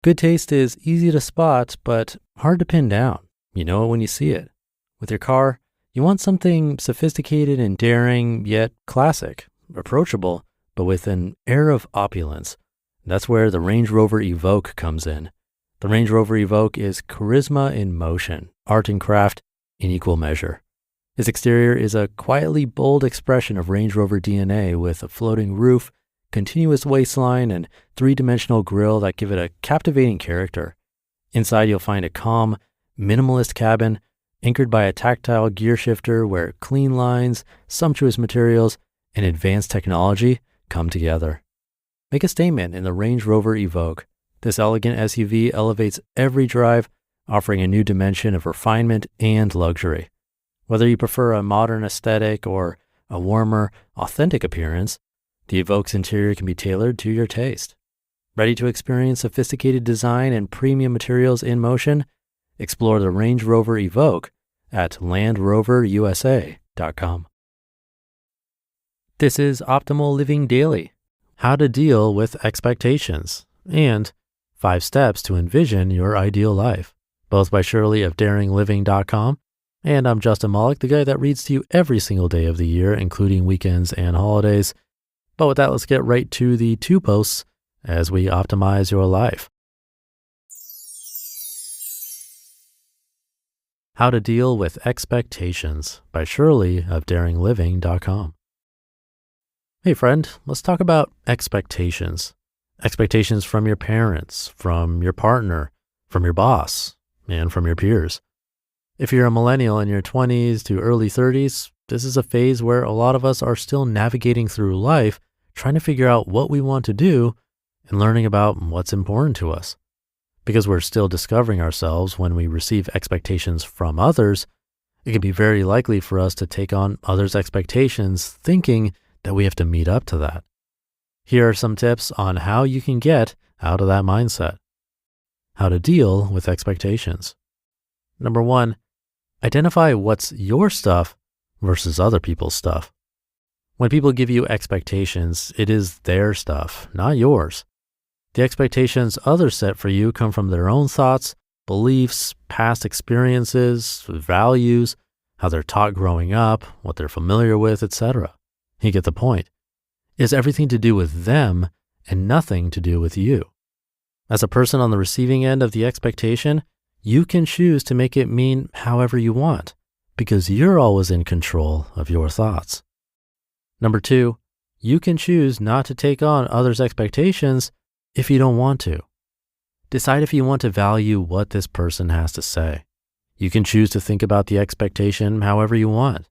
Good taste is easy to spot, but hard to pin down. You know it when you see it. With your car, you want something sophisticated and daring, yet classic, approachable, but with an air of opulence. That's where the Range Rover Evoque comes in. The Range Rover Evoque is charisma in motion, art and craft in equal measure. Its exterior is a quietly bold expression of Range Rover DNA with a floating roof, continuous waistline, and three-dimensional grille that give it a captivating character. Inside, you'll find a calm, minimalist cabin anchored by a tactile gear shifter where clean lines, sumptuous materials, and advanced technology come together. Make a statement in the Range Rover Evoque. This elegant SUV elevates every drive, offering a new dimension of refinement and luxury. Whether you prefer a modern aesthetic or a warmer, authentic appearance, the Evoque's interior can be tailored to your taste. Ready to experience sophisticated design and premium materials in motion? Explore the Range Rover Evoque at LandRoverUSA.com. This is Optimal Living Daily: How to Deal with Expectations and 5 Steps to Envision Your Ideal Life, both by Shirley of DaringLiving.com. And I'm Justin Malik, the guy that reads to you every single day of the year, including weekends and holidays. But with that, let's get right to the 2 posts as we optimize your life. How to Deal with Expectations by Shirley of DaringLiving.com. Hey friend, let's talk about expectations. Expectations from your parents, from your partner, from your boss, and from your peers. If you're a millennial in your 20s to early 30s, this is a phase where a lot of us are still navigating through life, trying to figure out what we want to do and learning about what's important to us. Because we're still discovering ourselves when we receive expectations from others, it can be very likely for us to take on others' expectations thinking that we have to meet up to that. Here are some tips on how you can get out of that mindset. How to deal with expectations. Number 1, identify what's your stuff versus other people's stuff. When people give you expectations, it is their stuff, not yours. The expectations others set for you come from their own thoughts, beliefs, past experiences, values, how they're taught growing up, what they're familiar with, etc. You get the point. It has everything to do with them and nothing to do with you. As a person on the receiving end of the expectation, you can choose to make it mean however you want because you're always in control of your thoughts. Number 2, you can choose not to take on others' expectations if you don't want to. Decide if you want to value what this person has to say. You can choose to think about the expectation however you want.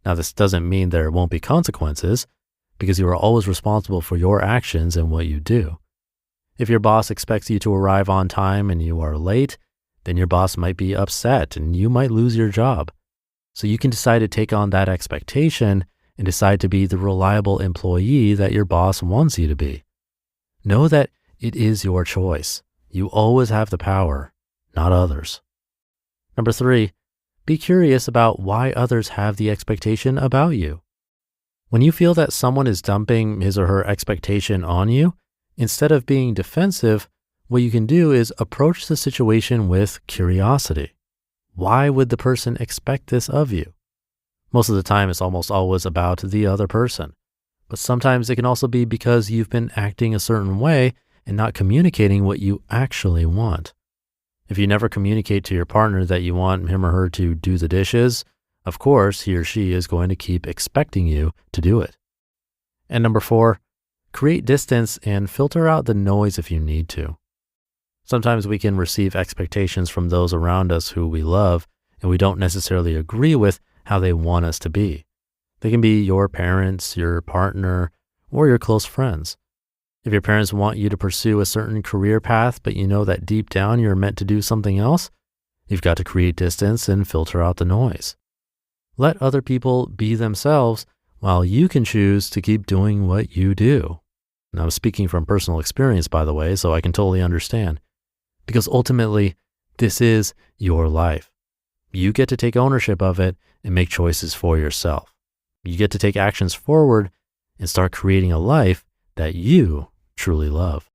Now, this doesn't mean there won't be consequences because you are always responsible for your actions and what you do. If your boss expects you to arrive on time and you are late, then your boss might be upset and you might lose your job. So you can decide to take on that expectation and decide to be the reliable employee that your boss wants you to be. Know that it is your choice. You always have the power, not others. Number 3, be curious about why others have the expectation about you. When you feel that someone is dumping his or her expectation on you, instead of being defensive, what you can do is approach the situation with curiosity. Why would the person expect this of you? Most of the time, it's almost always about the other person. But sometimes it can also be because you've been acting a certain way and not communicating what you actually want. If you never communicate to your partner that you want him or her to do the dishes, of course, he or she is going to keep expecting you to do it. And number 4, create distance and filter out the noise if you need to. Sometimes we can receive expectations from those around us who we love, and we don't necessarily agree with how they want us to be. They can be your parents, your partner, or your close friends. If your parents want you to pursue a certain career path, but you know that deep down you're meant to do something else, you've got to create distance and filter out the noise. Let other people be themselves while you can choose to keep doing what you do. Now, I'm speaking from personal experience, by the way, so I can totally understand. Because ultimately, this is your life. You get to take ownership of it and make choices for yourself. You get to take actions forward and start creating a life that you truly love.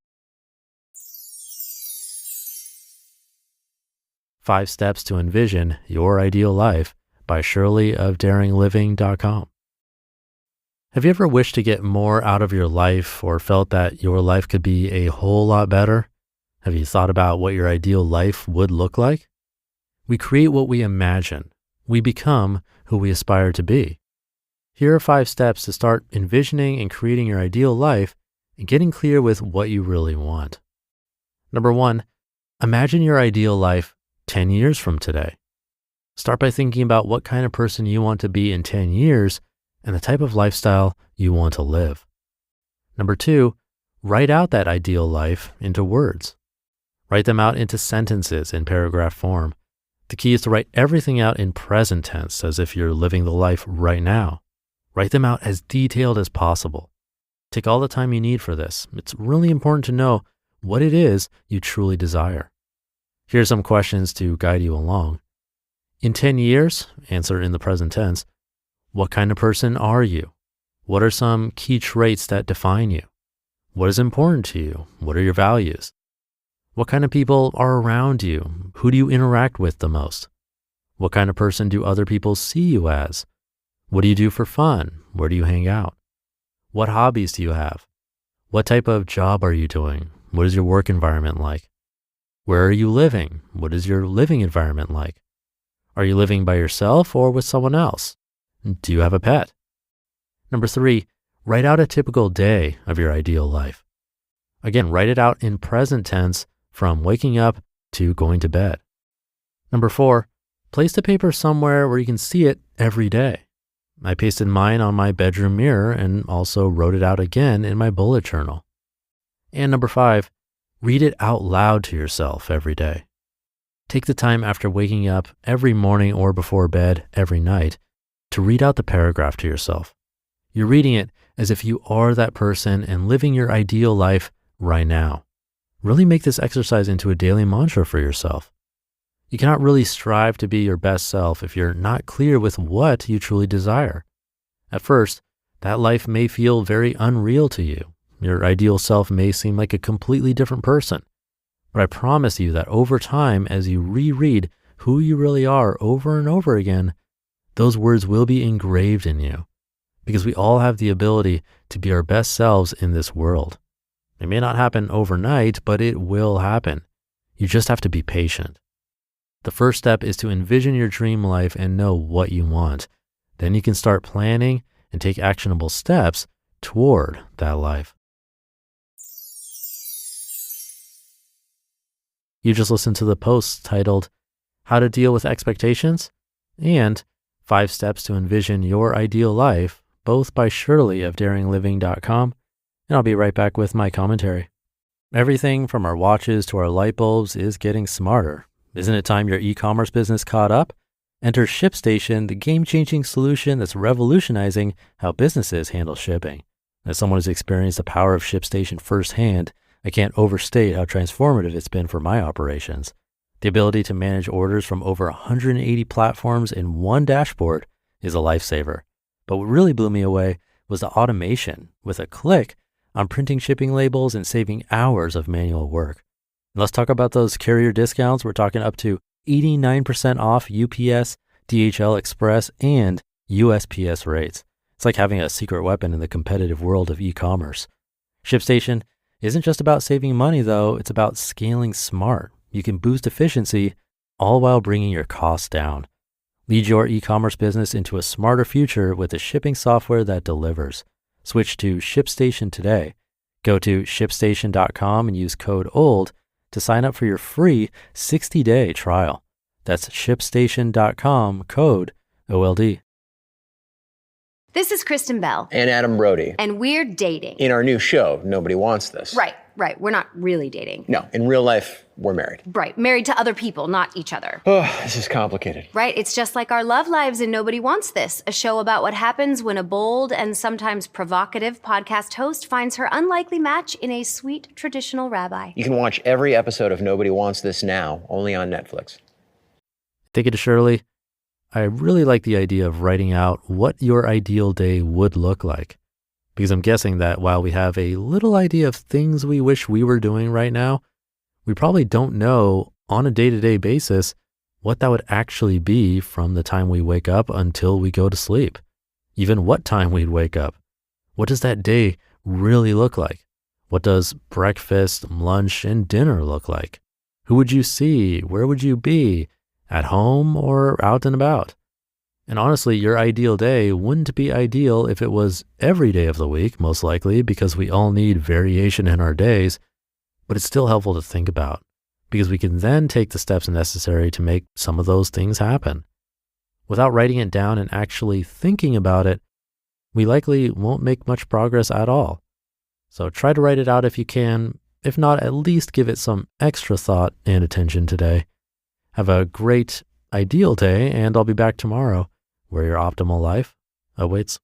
5 Steps to Envision Your Ideal Life by Shirley of daringliving.com. Have you ever wished to get more out of your life or felt that your life could be a whole lot better? Have you thought about what your ideal life would look like? We create what we imagine. We become who we aspire to be. Here are 5 steps to start envisioning and creating your ideal life and getting clear with what you really want. Number 1, imagine your ideal life 10 years from today. Start by thinking about what kind of person you want to be in 10 years and the type of lifestyle you want to live. Number 2, write out that ideal life into words. Write them out into sentences in paragraph form. The key is to write everything out in present tense as if you're living the life right now. Write them out as detailed as possible. Take all the time you need for this. It's really important to know what it is you truly desire. Here are some questions to guide you along. In 10 years, answer in the present tense. What kind of person are you? What are some key traits that define you? What is important to you? What are your values? What kind of people are around you? Who do you interact with the most? What kind of person do other people see you as? What do you do for fun? Where do you hang out? What hobbies do you have? What type of job are you doing? What is your work environment like? Where are you living? What is your living environment like? Are you living by yourself or with someone else? Do you have a pet? Number 3, write out a typical day of your ideal life. Again, write it out in present tense from waking up to going to bed. Number 4, place the paper somewhere where you can see it every day. I pasted mine on my bedroom mirror and also wrote it out again in my bullet journal. And number 5, read it out loud to yourself every day. Take the time after waking up every morning or before bed every night to read out the paragraph to yourself. You're reading it as if you are that person and living your ideal life right now. Really make this exercise into a daily mantra for yourself. You cannot really strive to be your best self if you're not clear with what you truly desire. At first, that life may feel very unreal to you. Your ideal self may seem like a completely different person. But I promise you that over time, as you reread who you really are over and over again, those words will be engraved in you, because we all have the ability to be our best selves in this world. It may not happen overnight, but it will happen. You just have to be patient. The first step is to envision your dream life and know what you want. Then you can start planning and take actionable steps toward that life. You just listened to the posts titled How to Deal with Expectations and 5 Steps to Envision Your Ideal Life, both by Shirley of daringliving.com, and I'll be right back with my commentary. Everything from our watches to our light bulbs is getting smarter. Isn't it time your e-commerce business caught up? Enter ShipStation, the game-changing solution that's revolutionizing how businesses handle shipping. As someone who's experienced the power of ShipStation firsthand, I can't overstate how transformative it's been for my operations. The ability to manage orders from over 180 platforms in one dashboard is a lifesaver. But what really blew me away was the automation. With a click, I'm printing shipping labels and saving hours of manual work. And let's talk about those carrier discounts. We're talking up to 89% off UPS, DHL Express, and USPS rates. It's like having a secret weapon in the competitive world of e-commerce. ShipStation isn't just about saving money, though. It's about scaling smart. You can boost efficiency all while bringing your costs down. Lead your e-commerce business into a smarter future with the shipping software that delivers. Switch to ShipStation today. Go to ShipStation.com and use code OLD to sign up for your free 60-day trial. That's ShipStation.com, code OLD. This is Kristen Bell. And Adam Brody. And we're dating. In our new show, Nobody Wants This. Right. We're not really dating. No, in real life, we're married. Right. Married to other people, not each other. Oh, this is complicated. Right. It's just like our love lives in Nobody Wants This, a show about what happens when a bold and sometimes provocative podcast host finds her unlikely match in a sweet traditional rabbi. You can watch every episode of Nobody Wants This now, only on Netflix. Thank you to Shirley. I really like the idea of writing out what your ideal day would look like, because I'm guessing that while we have a little idea of things we wish we were doing right now, we probably don't know on a day-to-day basis what that would actually be from the time we wake up until we go to sleep. Even what time we'd wake up. What does that day really look like? What does breakfast, lunch, and dinner look like? Who would you see? Where would you be? At home or out and about? And honestly, your ideal day wouldn't be ideal if it was every day of the week, most likely, because we all need variation in our days, but it's still helpful to think about because we can then take the steps necessary to make some of those things happen. Without writing it down and actually thinking about it, we likely won't make much progress at all. So try to write it out if you can. If not, at least give it some extra thought and attention today. Have a great, ideal day, and I'll be back tomorrow where your optimal life awaits.